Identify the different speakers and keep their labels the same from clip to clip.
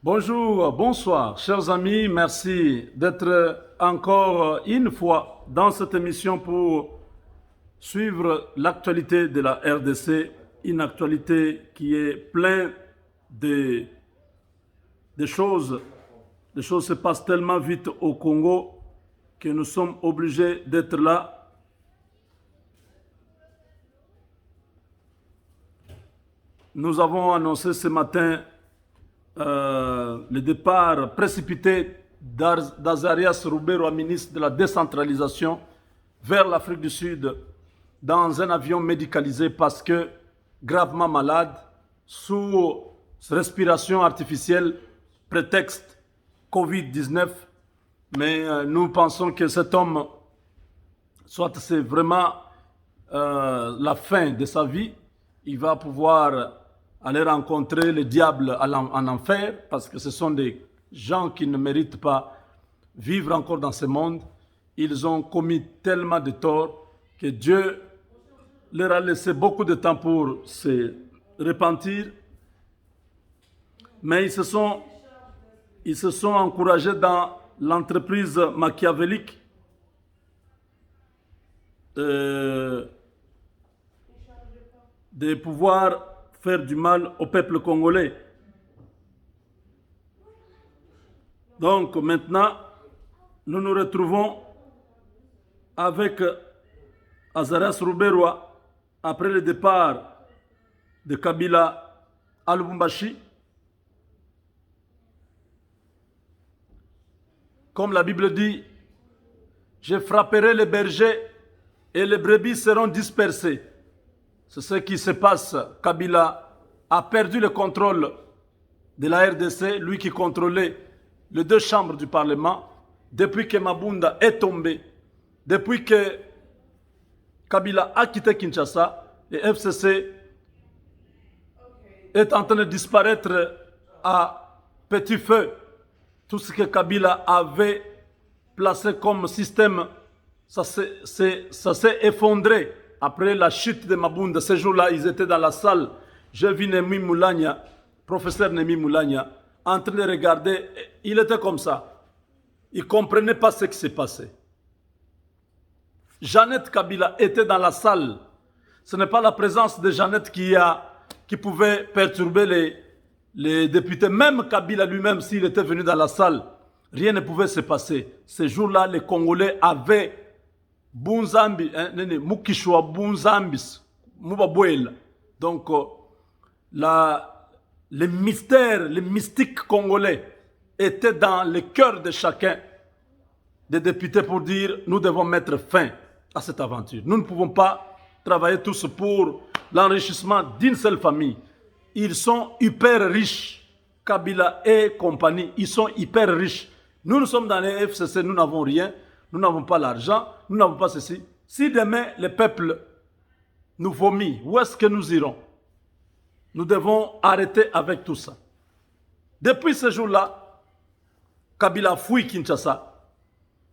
Speaker 1: Bonjour, bonsoir, chers amis. Merci d'être encore une fois dans cette émission pour suivre l'actualité de la RDC, une actualité qui est pleine de, de choses. Les choses se passent tellement vite au Congo que nous sommes obligés d'être là. Nous avons annoncé ce matin le départ précipité d'Azarias Ruberwa, ministre de la décentralisation, vers l'Afrique du Sud dans un avion médicalisé parce que gravement malade, sous respiration artificielle, prétexte Covid-19. Mais nous pensons que cet homme, soit c'est vraiment la fin de sa vie, il va pouvoir aller rencontrer le diable en enfer, parce que ce sont des gens qui ne méritent pas vivre encore dans ce monde. Ils ont commis tellement de torts que Dieu leur a laissé beaucoup de temps pour se repentir. Mais ils se sont encouragés dans l'entreprise machiavélique de pouvoir faire du mal au peuple congolais. Donc maintenant, nous nous retrouvons avec Azarias Ruberwa après le départ de Kabila à Lubumbashi. Comme la Bible dit, je frapperai les bergers et les brebis seront dispersées. C'est ce qui se passe. Kabila a perdu le contrôle de la RDC, lui qui contrôlait les deux chambres du Parlement, depuis que Mabunda est tombé, depuis que Kabila a quitté Kinshasa, le FCC est en train de disparaître à petit feu. Tout ce que Kabila avait placé comme système, ça s'est effondré. Après la chute de Mabunda, ces jours-là, ils étaient dans la salle. J'ai vu Nemi Moulania, professeur Nemi Moulania, en train de regarder. Il était comme ça. Il ne comprenait pas ce qui s'est passé. Jeannette Kabila était dans la salle. Ce n'est pas la présence de Jeannette qui pouvait perturber les députés. Même Kabila lui-même, s'il était venu dans la salle, rien ne pouvait se passer. Ces jours-là, les Congolais avaient Bunzambi, Mukishwa Bunzambis, Mubabuela. Donc, les mystères, les mystiques congolais étaient dans le cœur de chacun des députés pour dire nous devons mettre fin à cette aventure. Nous ne pouvons pas travailler tous pour l'enrichissement d'une seule famille. Ils sont hyper riches. Kabila et compagnie, ils sont hyper riches. Nous sommes dans les FCC, nous n'avons rien. Nous n'avons pas l'argent, nous n'avons pas ceci. Si demain le peuple nous vomit, où est-ce que nous irons? Nous devons arrêter avec tout ça. Depuis ce jour-là, Kabila fouille Kinshasa.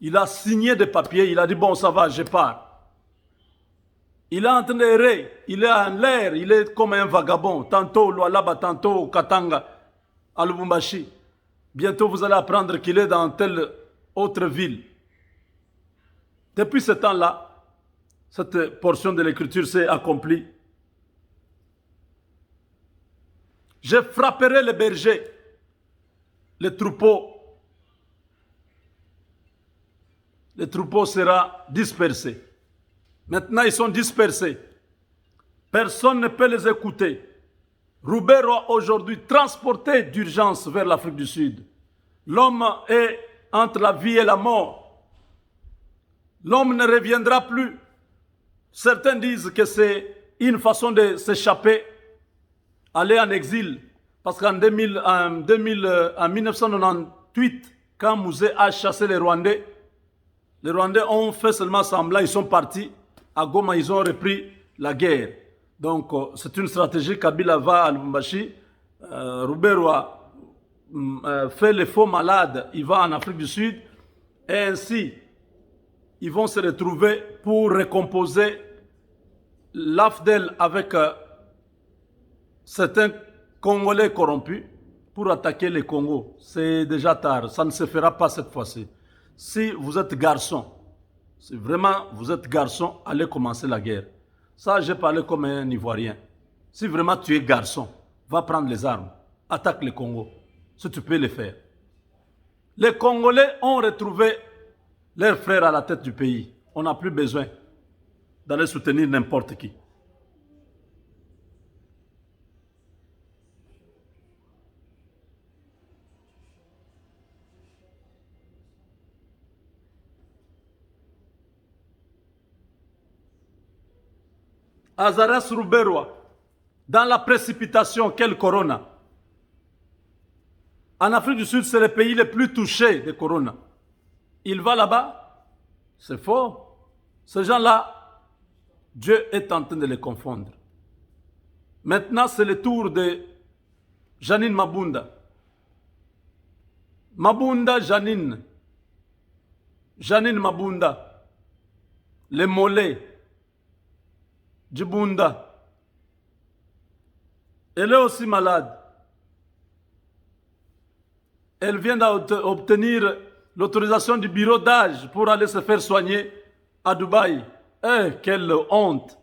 Speaker 1: Il a signé des papiers, il a dit bon ça va, je pars. Il est en train d'errer, il est en l'air, il est comme un vagabond. Tantôt Lualaba, tantôt Katanga, à Lubumbashi. Bientôt vous allez apprendre qu'il est dans telle autre ville. Depuis ce temps-là, cette portion de l'écriture s'est accomplie. Je frapperai les bergers, les troupeaux. Les troupeaux seront dispersés. Maintenant, ils sont dispersés. Personne ne peut les écouter. Ruberwa aujourd'hui transporté d'urgence vers l'Afrique du Sud. L'homme est entre la vie et la mort. L'homme ne reviendra plus. Certains disent que c'est une façon de s'échapper, aller en exil. Parce qu'en 1998, quand Mouzé a chassé les Rwandais ont fait seulement semblant, ils sont partis. À Goma, ils ont repris la guerre. Donc, c'est une stratégie. Kabila va à Lubumbashi. Ruberwa fait les faux malades. Il va en Afrique du Sud. Et ainsi, ils vont se retrouver pour recomposer l'AFDEL avec certains Congolais corrompus pour attaquer le Congo. C'est déjà tard, ça ne se fera pas cette fois-ci. Si vous êtes garçon, si vraiment vous êtes garçon, allez commencer la guerre. Ça, j'ai parlé comme un Ivoirien. Si vraiment tu es garçon, va prendre les armes, attaque le Congo, si tu peux le faire. Les Congolais ont retrouvé leurs frères à la tête du pays. On n'a plus besoin d'aller soutenir n'importe qui. Azaras Ruberwa, dans la précipitation, quel corona? En Afrique du Sud, c'est le pays le plus touché de corona. Il va là-bas? C'est faux. Ces gens-là, Dieu est en train de les confondre. Maintenant, c'est le tour de Janine Mabunda. Mabunda Janine. Janine Mabunda. Les mollets. Djibunda. Elle est aussi malade. Elle vient d'obtenir l'autorisation du bureau d'âge pour aller se faire soigner à Dubaï. Eh, quelle honte!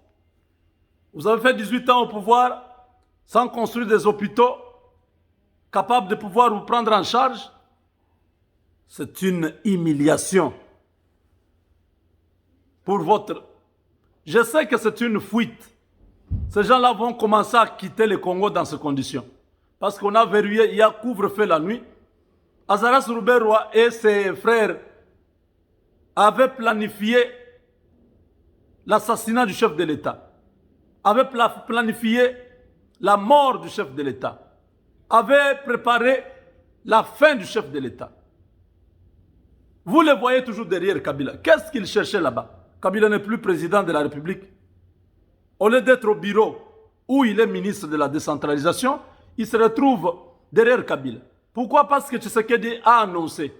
Speaker 1: Vous avez fait 18 ans au pouvoir sans construire des hôpitaux capables de pouvoir vous prendre en charge. C'est une humiliation pour votre... Je sais que c'est une fuite. Ces gens-là vont commencer à quitter le Congo dans ces conditions. Parce qu'on a verrouillé, il y a couvre-feu la nuit. Azaras Ruberwa et ses frères avaient planifié l'assassinat du chef de l'État, avaient planifié la mort du chef de l'État, avaient préparé la fin du chef de l'État. Vous les voyez toujours derrière Kabila. Qu'est-ce qu'il cherchait là-bas? Kabila n'est plus président de la République. Au lieu d'être au bureau où il est ministre de la décentralisation, il se retrouve derrière Kabila. Pourquoi? Parce que Tshisekedi a annoncé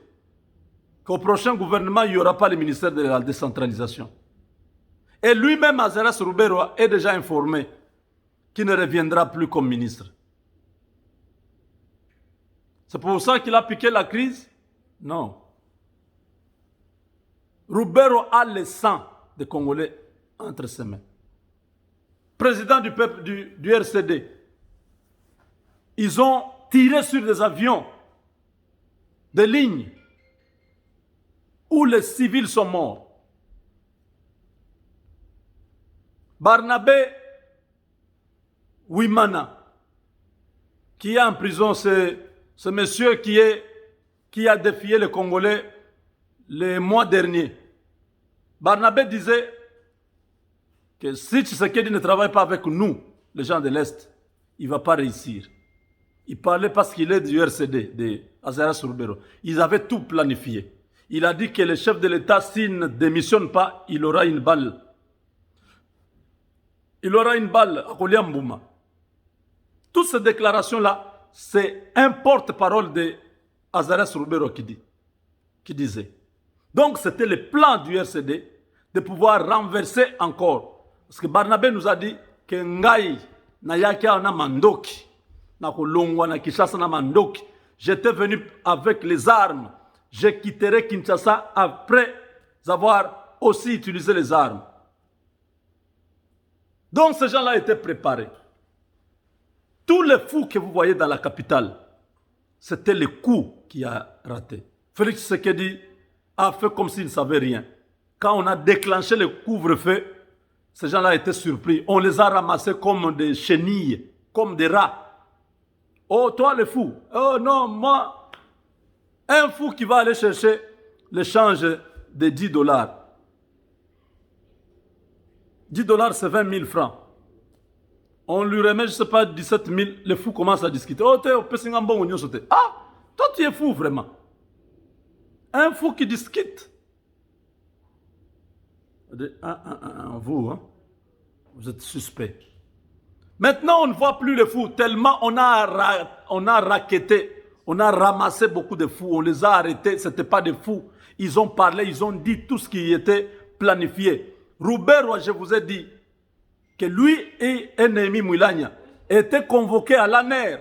Speaker 1: qu'au prochain gouvernement, il n'y aura pas le ministère de la décentralisation. Et lui-même, Azaras Ruberwa, est déjà informé qu'il ne reviendra plus comme ministre. C'est pour ça qu'il a piqué la crise? Non. Ruberwa a le sang des Congolais entre ses mains. Président du peuple du RCD, ils ont tiré sur des avions de ligne où les civils sont morts. Barnabé Wimana, qui est en prison, c'est ce monsieur qui a défié les Congolais le mois dernier. Barnabé disait que si Tshisekedi ne travaille pas avec nous, les gens de l'Est, il ne va pas réussir. Il parlait parce qu'il est du RCD, de Azaras Ruberwa. Ils avaient tout planifié. Il a dit que le chef de l'État, s'il ne démissionne pas, il aura une balle. Il aura une balle à Koliambouma. Toutes ces déclarations-là, c'est un porte-parole de Azaras Ruberwa qui disait. Donc c'était le plan du RCD de pouvoir renverser encore. Parce que Barnabé nous a dit que Ngai Nayakia na Mandoki, na Kolongwa na Kinshasa na Mandoki, j'étais venu avec les armes. Je quitterai Kinshasa après avoir aussi utilisé les armes. Donc ces gens-là étaient préparés. Tous les fous que vous voyez dans la capitale, c'était le coup qui a raté. Félix Tshisekedi a fait comme s'il ne savait rien. Quand on a déclenché le couvre-feu, ces gens-là étaient surpris. On les a ramassés comme des chenilles, comme des rats. Oh, toi le fou. Oh non, moi. Un fou qui va aller chercher l'échange de 10 dollars. 10 dollars, c'est 20 000 francs. On lui remet, je ne sais pas, 17 000. Le fou commence à discuter. Oh, t'es au Pessingambo, ah, toi tu es fou vraiment. Un fou qui discute. Vous, hein, vous êtes suspect. Maintenant, on ne voit plus les fous, tellement on a racketté, on a ramassé beaucoup de fous, on les a arrêtés, ce n'étaient pas des fous. Ils ont parlé, ils ont dit tout ce qui était planifié. Ruberwa, je vous ai dit que lui et Néhémie Mouilagna étaient convoqués à l'ANER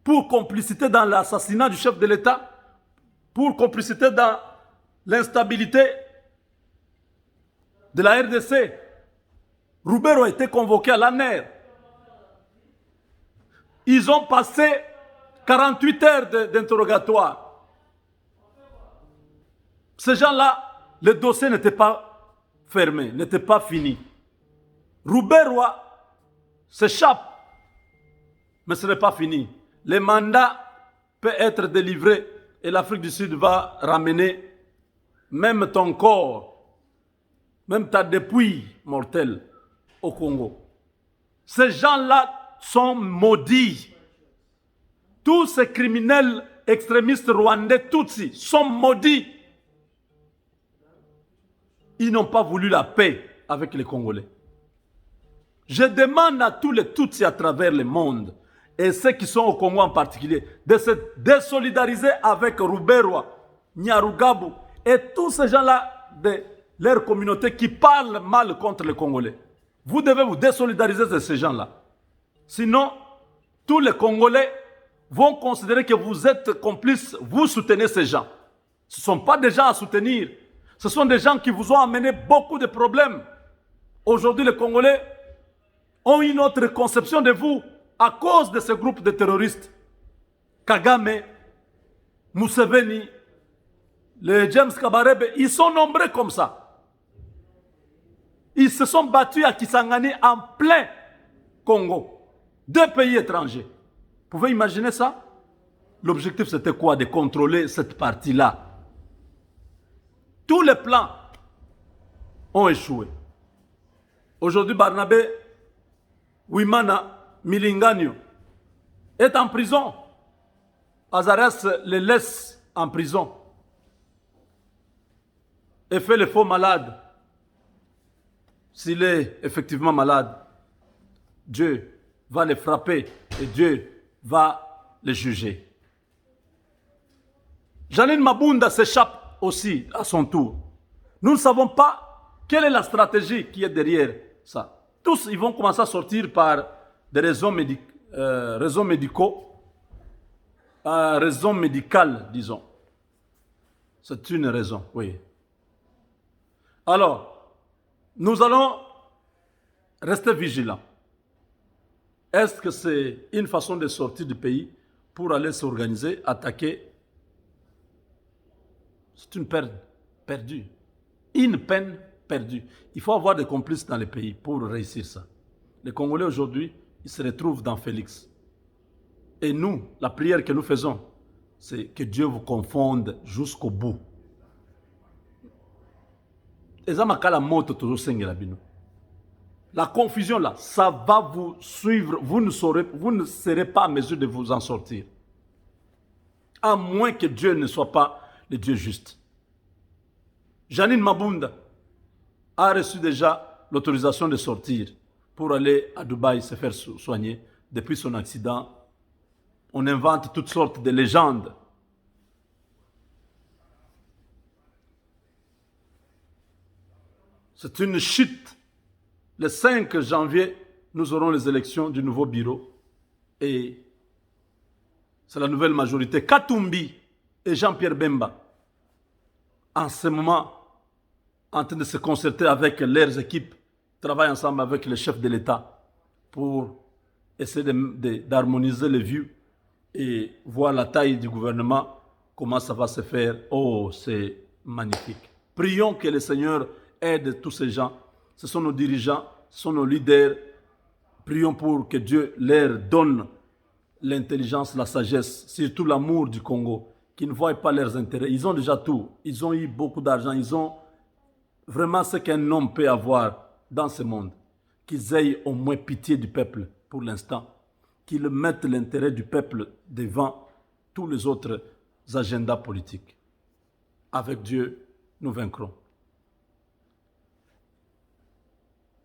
Speaker 1: pour complicité dans l'assassinat du chef de l'État, pour complicité dans l'instabilité de la RDC. Roubero a été convoqué à l'ANER. Ils ont passé 48 heures d'interrogatoire. Ces gens-là, le dossier n'était pas fermé, n'était pas fini. Roubero s'échappe, mais ce n'est pas fini. Le mandat peut être délivré et l'Afrique du Sud va ramener même ton corps, même ta dépouille mortelle au Congo. Ces gens-là sont maudits. Tous ces criminels extrémistes rwandais, Tutsis, sont maudits. Ils n'ont pas voulu la paix avec les Congolais. Je demande à tous les Tutsis à travers le monde, et ceux qui sont au Congo en particulier, de se désolidariser avec Roubero, Nyarugabu et tous ces gens-là de leur communauté qui parlent mal contre les Congolais. Vous devez vous désolidariser de ces gens-là. Sinon, tous les Congolais vont considérer que vous êtes complices, vous soutenez ces gens. Ce ne sont pas des gens à soutenir. Ce sont des gens qui vous ont amené beaucoup de problèmes. Aujourd'hui, les Congolais ont une autre conception de vous à cause de ce groupe de terroristes. Kagame, Museveni, les James Kabarebe, ils sont nombreux comme ça. Ils se sont battus à Kisangani en plein Congo. 2 pays étrangers. Vous pouvez imaginer ça? L'objectif c'était quoi? De contrôler cette partie-là. Tous les plans ont échoué. Aujourd'hui, Barnabé Wimana Milinganyo est en prison. Azaras le laisse en prison et fait le faux malade. S'il est effectivement malade, Dieu va le frapper et Dieu va le juger. Janine Mabunda s'échappe aussi à son tour. Nous ne savons pas quelle est la stratégie qui est derrière ça. Tous, ils vont commencer à sortir par des raisons médicales, disons. C'est une raison, oui. Alors, nous allons rester vigilants. Est-ce que c'est une façon de sortir du pays pour aller s'organiser, attaquer? C'est une peine perdue. Une peine perdue. Il faut avoir des complices dans les pays pour réussir ça. Les Congolais aujourd'hui, ils se retrouvent dans Félix. Et nous, la prière que nous faisons, c'est que Dieu vous confonde jusqu'au bout. La confusion là, ça va vous suivre. Vous ne serez pas en mesure de vous en sortir. À moins que Dieu ne soit pas le Dieu juste. Janine Mabunda a reçu déjà l'autorisation de sortir pour aller à Dubaï se faire soigner. Depuis son accident, on invente toutes sortes de légendes. C'est une chute. Le 5 janvier, nous aurons les élections du nouveau bureau. Et c'est la nouvelle majorité. Katumbi et Jean-Pierre Bemba, en ce moment, en train de se concerter avec leurs équipes, travaillent ensemble avec le chef de l'État pour essayer d'harmoniser les vues et voir la taille du gouvernement, comment ça va se faire. Oh, c'est magnifique. Prions que le Seigneur aide tous ces gens. Ce sont nos dirigeants, ce sont nos leaders. Prions pour que Dieu leur donne l'intelligence, la sagesse, surtout l'amour du Congo, qui ne voient pas leurs intérêts. Ils ont déjà tout. Ils ont eu beaucoup d'argent. Ils ont vraiment ce qu'un homme peut avoir dans ce monde. Qu'ils aient au moins pitié du peuple pour l'instant. Qu'ils mettent l'intérêt du peuple devant tous les autres agendas politiques. Avec Dieu, nous vaincrons.